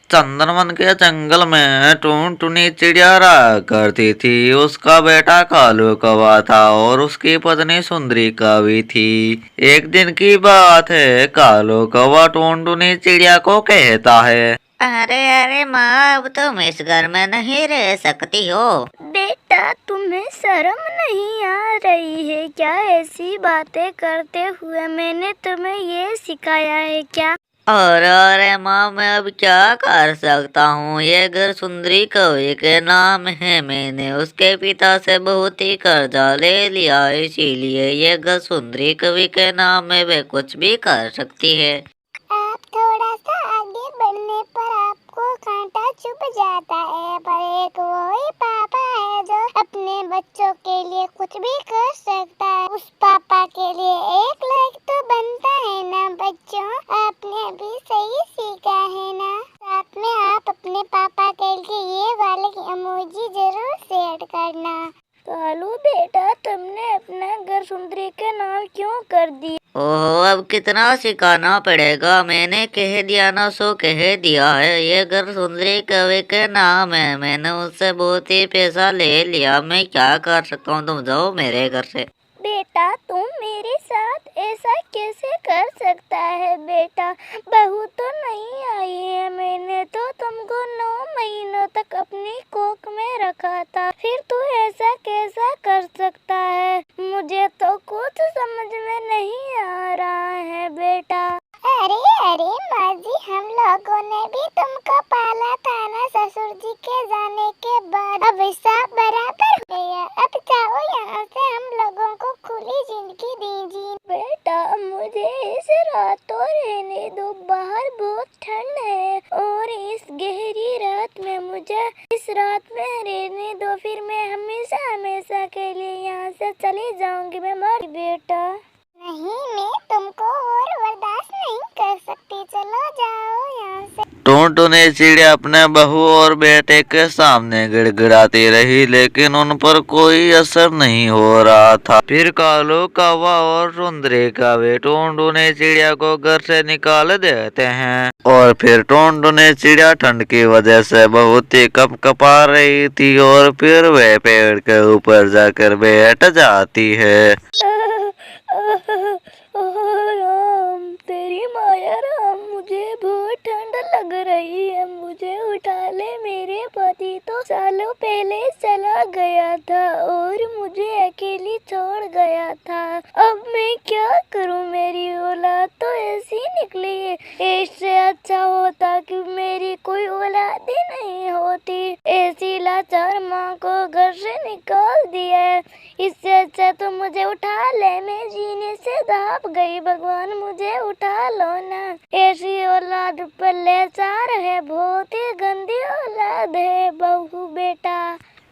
चंदनवन के जंगल में टुनटुनी चिड़िया रहा करती थी। उसका बेटा कालू कौवा था और उसकी पत्नी सुंदरी कौवी थी। एक दिन की बात है, कालू कौवा टुनटुनी चिड़िया को कहता है, अरे अरे माँ, अब तुम इस घर में नहीं रह सकती हो। बेटा, तुम्हें शर्म नहीं आ रही है क्या? ऐसी बातें करते हुए मैंने तुम्हें ये सिखाया है क्या? अरे माँ, मैं अब क्या कर सकता हूँ? ये घर सुंदरी कौवे के नाम है। मैंने उसके पिता से बहुत ही कर्जा ले लिया, इसीलिए ये घर सुंदरी कौवे के नाम है। वे कुछ भी कर सकती है। आप थोड़ा सा आगे बढ़ने पर आपको कांटा चुभ जाता है, पर एक वही पापा है जो अपने बच्चों के लिए कुछ भी कर सकता है। उस पापा के लिए एक लाइक तो बनता है ना बच्चों? आपने भी सही सीखा है ना? साथ में आप अपने पापा के लिए ये वाले इमोजी जरूर शेयर करना। कालू बेटा, तुमने अपना घर सुंदरी के नाम क्यों कर दिया? ओहो, अब कितना सिखाना पड़ेगा? मैंने कह दिया ना, सो कह दिया है। ये घर सुंदरी कौवे के नाम है। मैंने उससे बहुत ही पैसा ले लिया। मैं क्या कर सकता हूँ? तुम जाओ मेरे घर से। बेटा, तुम मेरे साथ ऐसा कैसे कर सकता है? बेटा, बहू तो नहीं आई है। मैंने तो तुमको 9 महीनों तक अपनी कोख में रखा था, फिर तू ऐसा कैसा कर सकता है? मुझे तो कुछ समझ में नहीं आ रहा है बेटा। अरे अरे माँ जी, हम लोगों ने भी तुमको पाला था ना ससुर जी के जाने के बाद। अब हिसाब बराबर हो गया। अब जाओ यहाँ से, हम लोगों को खुली जिंदगी दीजिए। बेटा, मुझे इस रात तो रहने दो। बाहर बहुत ठंड है और इस गहरी रात में मुझे इस रात में रहने दो। फिर मैं हमेशा हमेशा के लिए यहाँ से चली जाऊंगी। मैं मर बेटा। नहीं, मैं तुमको और बर्दाश्त नहीं कर सकती। चलो जाओ यहाँ से। टुनटुनी चिड़िया अपने बहू और बेटे के सामने गिड़गिड़ाती रही, लेकिन उन पर कोई असर नहीं हो रहा था। फिर कालू कौवा और सुंदरी कौवे टुनटुनी चिड़िया को घर से निकाल देते हैं और फिर टुनटुनी चिड़िया ठंड की वजह से बहुत ही कपकपा रही थी और फिर वह पेड़ के ऊपर जाकर बैठ जाती है। राम, तेरी माया राम, मुझे बहुत ठंड लग रही है। मुझे उठा ले। मेरे पति तो सालों पहले चला गया था और मुझे अकेली छोड़ गया था। अब मैं क्या करूं? मेरी औलाद तो ऐसी निकली है। इससे अच्छा होता कि मेरी कोई औलाद ही नहीं होती। ऐसी लाचार माँ को घर से निकाल दिया है। इससे अच्छा तो मुझे उठा ले। मैं जीने से दाब गई। भगवान, मुझे उठा लो ना। ऐसी औलाद पर लाचार है। बहुत ही गंदी औलाद है बहू बेटा।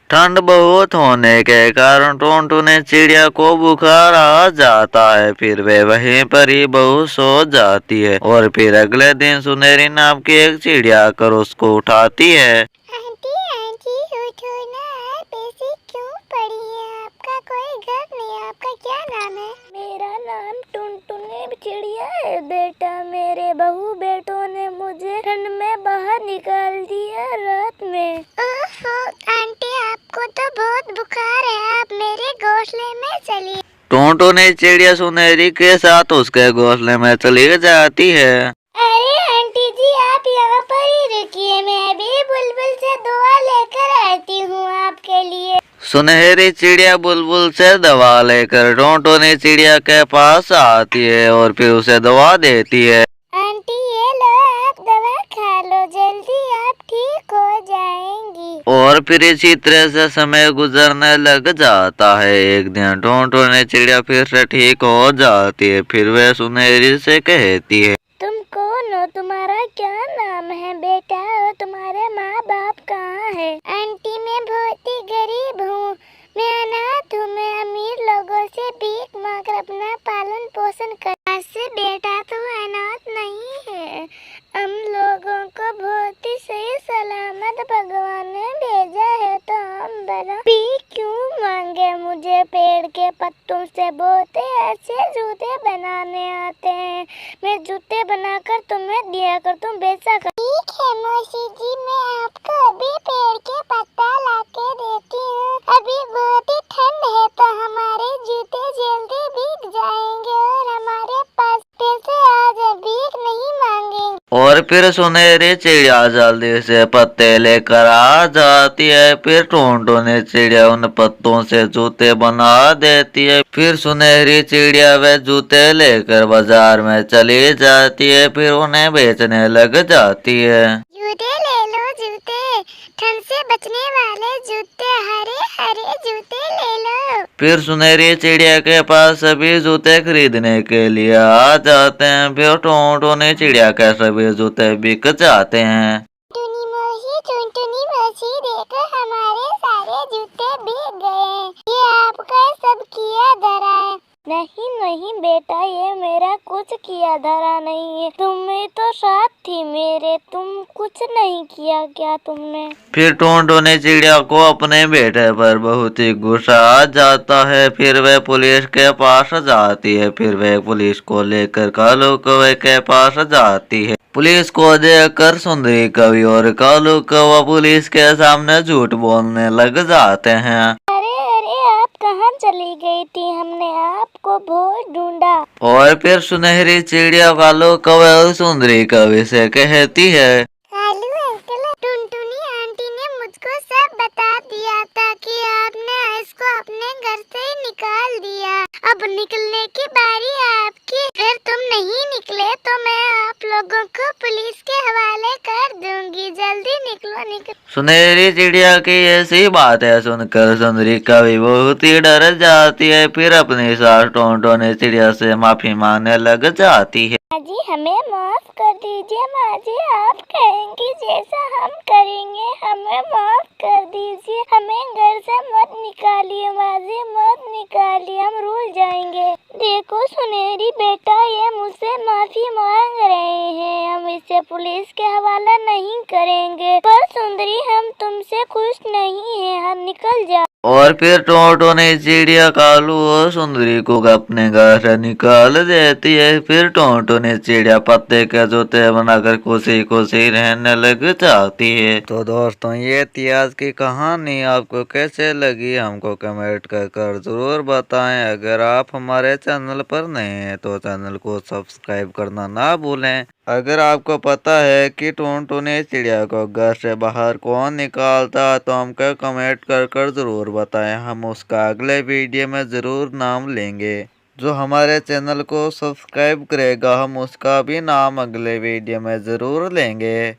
ठंड बहुत होने के कारण टुनटुनी चिड़िया को बुखार आ जाता है। फिर वे वहीं पर ही बहुत सो जाती है और फिर अगले दिन सुनहरी नाम की एक चिड़िया आकर उसको उठाती है। आंटी आंटी, उठो ना। आप ऐसी क्यों पड़ी हैं? आपका कोई घर नहीं। आपका क्या नाम है? मेरा नाम टुनटुनी चिड़िया है बेटा। मेरे बहू बेटों ने मुझे ठंड में बाहर निकाल दिया रात में। ओहो आंटी, आपको तो बहुत बुखार है। आप मेरे घोंसले में चलिए। टुनटुनी चिड़िया सुनहरी के साथ उसके घोंसले में चली जाती है। अरे आंटी जी, आप यहाँ पर ही रुकिए। मैं भी बुलबुल से दुआ लेकर आती हूँ आपके लिए। सुनहरी चिड़िया बुलबुल से दवा लेकर टुनटुनी चिड़िया के पास आती है और फिर उसे दवा देती है। आंटी, ये लो, आप दवा खा लो। जल्दी आप ठीक हो जाएंगी। और फिर इसी तरह से समय गुजरने लग जाता है। एक दिन टुनटुनी चिड़िया फिर से ठीक हो जाती है। फिर वह सुनहरी से कहती है, तुम कौन हो? तुम्हारा क्या नाम है बेटा? और तुम्हारे माँ बाप कहाँ है? आंटी, मैं बहुत ही गरीब हूँ। मैं अनाथ हूँ। मैं अमीर लोगों से भीख मांगकर अपना पालन पोषण कर। से बेटा तो अनाथ नहीं है। हम लोगों को बहुत ही सही सलामत भगवान ने भेजा है, तो हम भला भीख क्यों मांगे? मुझे पेड़ पेड़ के पत्तों से बहुत ही अच्छे जूते बनाने आते हैं। मैं जूते बनाकर तुम्हें दिया कर, तुम बेचा कर। ठीक है मौसी जी, मैं आपको अभी पेड़ के पत्ता ला के देती हूँ। अभी बहुत ही ठंड है तो हमारे जूते जल्दी भीग जाएंगे और हमारे पास पैसे आज भीख नहीं मांगेंगे। और फिर सुनहरी चिड़िया जल्दी से पत्ते लेकर आ जाती है। फिर टुनटुनी चिड़िया उन पत्तों से जूते बना देती है। फिर सुनहरी चिड़िया वे जूते लेकर बाजार में चली जाती है। फिर उन्हें बेचने लग जाती है। जूते ले लो जूते, ठंड से बचने वाले जूते, हरे हरे जूते ले लो। फिर सुनहरी चिड़िया के पास सभी जूते खरीदने के लिए आ जाते हैं। फिर टुनटुनी चिड़िया के सभी जूते बिक जाते हैं। टुनटुनी मौसी देखो हमारे सारे जूते बिक गए। ये आपका सब किया धरा है। नहीं नहीं बेटा, ये मेरा कुछ किया धरा नहीं है। तुम्हें तो साथ थी मेरे, तुम कुछ नहीं किया क्या तुमने? फिर टुनटुनी चिड़िया को अपने बेटे पर बहुत ही गुस्सा आ जाता है। फिर वह पुलिस के पास जाती है। फिर वह पुलिस को लेकर कालू कौवे के पास जाती है। पुलिस को देखकर सुंदरी कवि और कालू कौवा पुलिस के सामने झूठ बोलने लग जाते हैं। अरे अरे, आप कहाँ चली गई थी? हमने आपको बहुत ढूंढा। और फिर सुनहरी चिड़िया कालू कौवे और सुंदरी कवि से कहती है, कालू अंकल, टुनटुनी आंटी ने मुझको सब बता दिया था कि आपने इसको अपने घर से निकाल दिया। अब निकलने की बारी आपकी। फिर तुम नहीं निकले तो मैं आप लोगों को पुलिस के हवाले कर दूंगी। जल्दी निकलो निकलो। सुनहरी चिड़िया की ऐसी बातें सुनकर सुंदरी कवि बहुत ही डर जाती है। फिर अपनी सास टुनटुनी चिड़िया से माफी मांगने लग जाती है। माँ जी, हमें माफ कर दीजिए। माँ जी, आप कहेंगी जैसा हम करेंगे। हमें माफ कर दीजिए, हमें घर से मत निकालिए। माँ जी मत निकालिए, हम रुल जाएंगे। देखो सुनहरी बेटा, ये मुझसे माफी मांग रहे हैं। हम इसे पुलिस के हवाला नहीं करेंगे। पर सुंदरी, हम तुमसे खुश नहीं है, हम निकल जाओ। और फिर टुनटुनी चिड़िया कालू और सुंदरी को अपने घर से निकाल देती है। फिर टुनटुनी चिड़िया पत्ते के जूते बनाकर खुशी खुशी रहने लग जाती है। तो दोस्तों, ये थी आज की कहानी। आपको कैसे लगी हमको कमेंट कर जरूर बताएं। अगर आप हमारे चैनल पर नए हैं तो चैनल को सब्सक्राइब करना ना भूलें। अगर आपको पता है कि टुनटुनी चिड़िया को घर से बाहर कौन निकालता तो हमको कमेंट कर जरूर बताएं। हम उसका अगले वीडियो में जरूर नाम लेंगे। जो हमारे चैनल को सब्सक्राइब करेगा, हम उसका भी नाम अगले वीडियो में जरूर लेंगे।